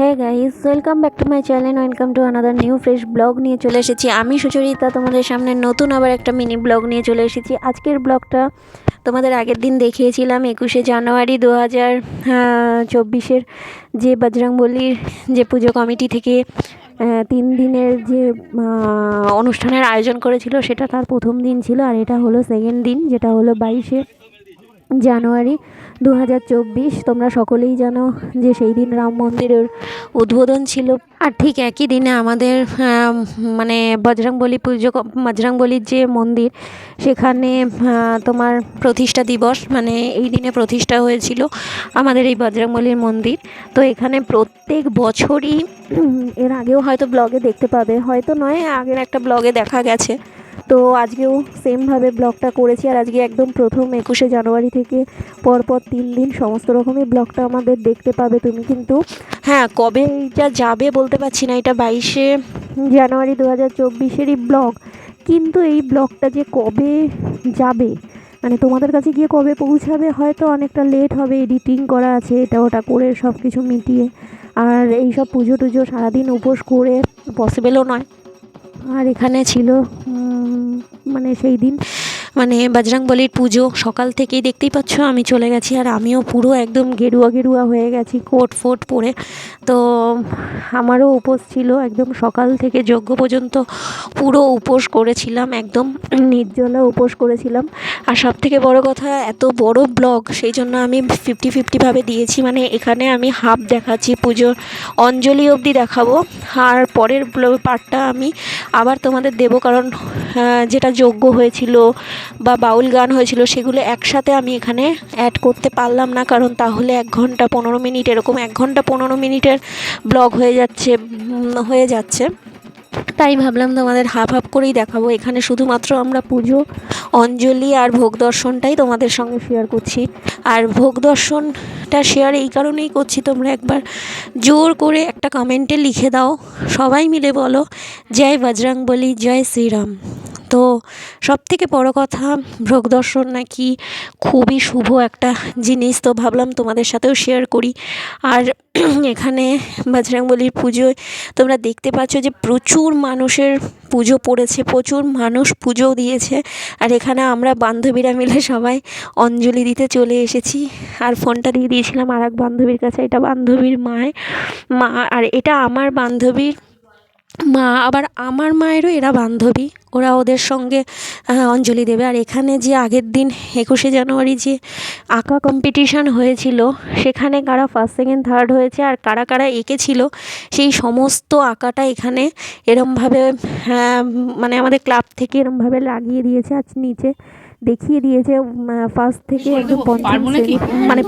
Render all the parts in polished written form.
Hey guys, welcome back to my channel. Welcome to another new fresh blog নিয়ে চলে এসেছি আমি সুচরিতা, তোমাদের সামনে নতুন আবার একটা মিনি ব্লগ নিয়ে চলে এসেছি। আজকের ব্লগটা তোমাদের আগের দিন দেখিয়েছিলাম 21শে জানুয়ারি 2024 যে বজরংবলীর যে পুজো কমিটি থেকে 3 দিনের যে অনুষ্ঠানের আয়োজন করেছিল, সেটা তার প্রথম দিন ছিল। আর এটা হলো সেকেন্ড দিন, যেটা হলো 22শে জানুয়ারি 2024। তোমরা সকলেই জানো যে সেই দিন রাম মন্দিরের উদ্বোধন ছিল। আর ঠিক একই দিনে আমাদের মানে বজরংবলীর যে মন্দির, সেখানে তোমার প্রতিষ্ঠা দিবস, মানে এই দিনে প্রতিষ্ঠা হয়েছিল আমাদের এই বজরংবলীর মন্দির। তো এখানে প্রত্যেক বছরই এর আগেও হয়তো ব্লগে দেখতে পাবে, হয়তো নয়, আগের একটা ব্লগে দেখা গেছে। তো আজকেও সেমভাবে ব্লগটা করেছি। আর আজকে একদম প্রথম 21শে জানুয়ারি থেকে পরপর 3 দিন সমস্ত রকমই ব্লগটা আমাদের দেখতে পাবে তুমি। কিন্তু হ্যাঁ, কবে এইটা যাবে বলতে পারছি না। এটা 22শে জানুয়ারি 2024-এরই ব্লগ, কিন্তু এই ব্লগটা যে কবে যাবে, মানে তোমাদের কাছে গিয়ে কবে পৌঁছাবে, হয়তো অনেকটা লেট হবে। এডিটিং করা আছে, এটা ওটা করে সব কিছু মিটিয়ে। আর এই সব পুজো টুজো সারাদিন উপোস করে পসিবলও নয়। আর এখানে ছিল মানে সেই দিন মানে বজরংবলীর পুজো সকাল থেকেই দেখতেই পাচ্ছ আমি চলে গেছি। আর আমিও পুরো একদম গেরুয়া গেরুয়া হয়ে গেছি, কোট ফোট পরে। তো আমারও উপোস ছিল, একদম সকাল থেকে যজ্ঞ পর্যন্ত পুরো উপোস করেছিলাম, একদম নির্জলা উপোস করেছিলাম। আর সব থেকে বড় কথা, এত বড় ব্লগ, সেই জন্য আমি 50-50ভাবে দিয়েছি। মানে এখানে আমি হাফ দেখাচ্ছি, পুজোর অঞ্জলি অবধি দেখাবো, আর পরের পার্টটা আমি আবার তোমাদের দেবো। কারণ যেটা যজ্ঞ হয়েছিল বা বাউল গান হয়েছিল, সেগুলো একসাথে আমি এখানে অ্যাড করতে পারলাম না, কারণ তাহলে 1 ঘন্টা 15 মিনিট, এরকম 1 ঘন্টা 15 মিনিটের ব্লগ হয়ে যাচ্ছে। তাই ভাবলাম তোমাদের হাফ হাফ করেই দেখাবো। এখানে শুধুমাত্র আমরা পুজো, অঞ্জলি আর ভোগ দর্শনটাই তোমাদের সঙ্গে শেয়ার করছি। আর ভোগ দর্শনটা শেয়ার এই কারণেই করছি, তোমরা একবার জোর করে একটা কমেন্টে লিখে দাও, সবাই মিলে বলো জয় বজরংবলী, জয় শ্রীরাম। তো সবথেকে বড় কথা, ভোগ দর্শন নাকি খুবই শুভ একটা জিনিস, তো ভাবলাম তোমাদের সাথেও শেয়ার করি। আর এখানে বজরংবলীর পুজোয় তোমরা দেখতে পাচ্ছ যে প্রচুর মানুষের পুজো পড়েছে, প্রচুর মানুষ পুজোও দিয়েছে। আর এখানে আমরা বান্ধবীরা মিলে সবাই অঞ্জলি দিতে চলে এসেছি। আর ফোনটা দিয়ে দিয়েছিলাম আর এক বান্ধবীর কাছে, এটা বান্ধবীর মা, আর এটা আমার বান্ধবীর মা, আবার আমার মায়েরও এরা বান্ধবী, ওরা ওদের সঙ্গে অঞ্জলি দেবে। আর এখানে যে আগের দিন 21শে জানুয়ারি যে আঁকা কম্পিটিশান হয়েছিল, সেখানে কারা ফার্স্ট সেকেন্ড থার্ড হয়েছে আর কারা কারা এঁকেছিল, সেই সমস্ত আঁকাটা এখানে এরমভাবে মানে আমাদের ক্লাব থেকে এরমভাবে লাগিয়ে দিয়েছে। আর নিচে দেখিয়ে দিয়েছে ফার্স্ট থেকে একদম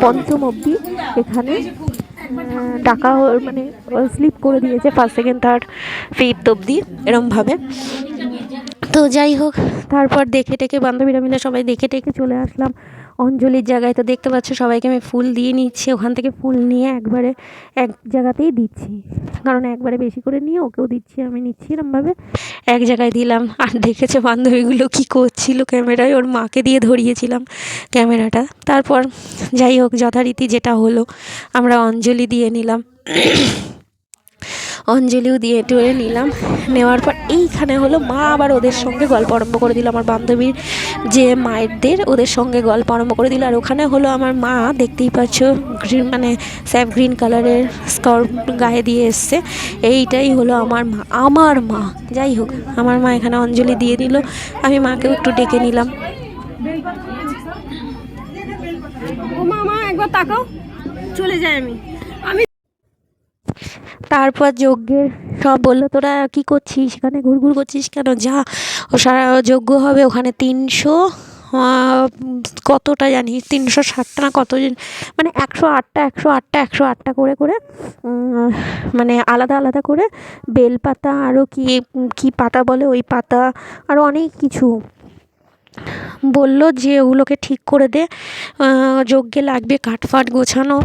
পঞ্চম অবধি এখানে ডাকা, মানে স্লিপ করে দিয়েছে ফার্স্ট সেকেন্ড থার্ড ফিফথ অবধি এরমভাবে। তো যাই হোক, তারপর দেখে টেকে বান্ধবীরা মিলে সবাই দেখে টেকে চলে আসলাম অঞ্জলির জায়গায়। তো দেখতে পাচ্ছ সবাইকে আমি ফুল দিয়ে নিচ্ছি, ওখান থেকে ফুল নিয়ে একবারে এক জায়গাতেই দিচ্ছি, কারণ একবারে বেশি করে নিয়ে ওকেও দিচ্ছি, আমি নিচ্ছি, এরমভাবে এক জায়গায় দিলাম। আর দেখেছে বান্ধবীগুলো কী করছিল ক্যামেরায়, ওর মাকে দিয়ে ধরিয়েছিলাম ক্যামেরাটা। তারপর যাই হোক, যথারীতি যেটা হলো, আমরা অঞ্জলি দিয়ে নিলাম, অঞ্জলিও দিয়ে টুয়ে নিলাম। নেওয়ার পর এইখানে হলো মা আবার ওদের সঙ্গে গল্প আরম্ভ করে দিল, আমার বান্ধবীর যে মায়েরদের, ওদের সঙ্গে গল্প আরম্ভ করে দিল। আর ওখানে হলো আমার মা, দেখতেই পাচ্ছ গ্রিন, মানে স্যাফ গ্রিন কালারের স্কার্ট গায়ে দিয়ে এসছে, এইটাই হলো আমার মা। যাই হোক, আমার মা এখানে অঞ্জলি দিয়ে দিল, আমি মাকেও একটু ডেকে নিলাম। ও মা একবার তাকাও, চলে যাই আমি। তারপর যজ্ঞের সব বললো, তোরা কী করছিস সেখানে, ঘুরঘুর করছিস কেন, যা, ও সারা যজ্ঞ হবে ওখানে 300 কতটা জানি, 360টা না কত, মানে 108টা করে করে মানে আলাদা আলাদা করে বেলপাতা, আরও কি পাতা বলে ওই পাতা, আরও অনেক কিছু বললো যে ওগুলোকে ঠিক করে দে, যজ্ঞে লাগবে কাঠফাট গোছানো।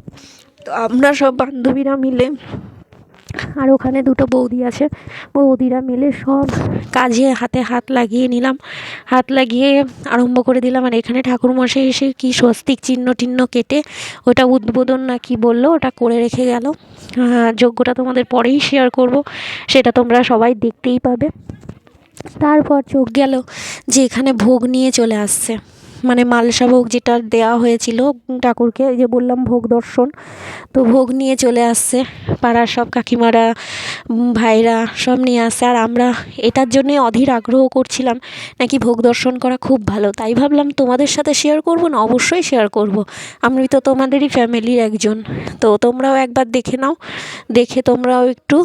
তো আমরা সব বান্ধবীরা মিলে আর ওখানে দুটো বৌদি আছে, বৌদিরা মিলে সব কাজে হাতে হাত লাগিয়ে নিলাম, হাত লাগিয়ে আরম্ভ করে দিলাম। আর এখানে ঠাকুরমশাই এসে কি স্বস্তিক চিহ্ন টিহ্ন কেটে ওটা উদ্বোধন না কি বললো ওটা করে রেখে গেল। যজ্ঞটা তোমাদের পরেই শেয়ার করব, সেটা তোমরা সবাই দেখতেই পাবে। তারপর চোখ গেল যে এখানে ভোগ নিয়ে চলে আসছে, মানে মালসা ভোগ যেটা দেওয়া হয়েছিল ঠাকুরকে, এই যে বললাম ভোগ দর্শন, তো ভোগ নিয়ে চলে আসছে পাড়ার সব কাকিমারা, ভাইরা সব নিয়ে আসছে। আর আমরা এটার জন্যে অধীর আগ্রহ করছিলাম নাকি ভোগ দর্শন করা খুব ভালো, তাই ভাবলাম তোমাদের সাথে শেয়ার করব না, অবশ্যই শেয়ার করব, আমি তো তোমাদেরই ফ্যামিলির একজন। তো তোমরাও একবার দেখে নাও, দেখে তোমরাও একটু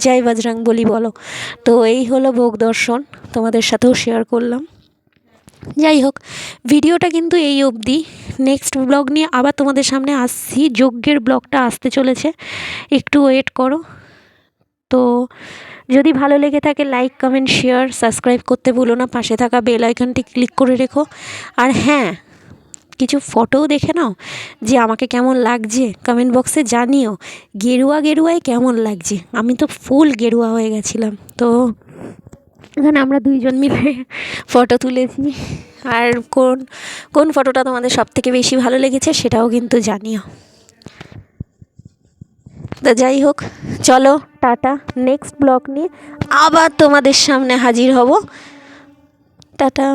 জয় বজরংবলী বলো। তো এই হলো ভোগ দর্শন, তোমাদের সাথেও শেয়ার করলাম। যাই হোক, ভিডিওটা কিন্তু এই অবধি। নেক্সট ব্লগ নিয়ে আবার তোমাদের সামনে আসছি, যজ্ঞের ব্লগটা আসতে চলেছে, একটু ওয়েট করো। তো যদি ভালো লেগে থাকে লাইক কমেন্ট শেয়ার সাবস্ক্রাইব করতে ভুলো না, পাশে থাকা বেল আইকনটি ক্লিক করে রেখো। আর হ্যাঁ, কিছু ফটোও দেখে নাও যে আমাকে কেমন লাগছে, কমেন্ট বক্সে জানিও গেরুয়া গেরুয়ায় কেমন লাগছে। আমি তো ফুল গেরুয়া হয়ে গেছিলাম। তো এখানে আমরা দুইজন মিলে ফটো তুলেছি। আর কোন কোন ফটোটা তোমাদের সবথেকে বেশি ভালো লেগেছে সেটাও কিন্তু জানিও। তো যাই হোক, চলো টাটা, নেক্সট ব্লগ নিয়ে আবার তোমাদের সামনে হাজির হব। টাটা।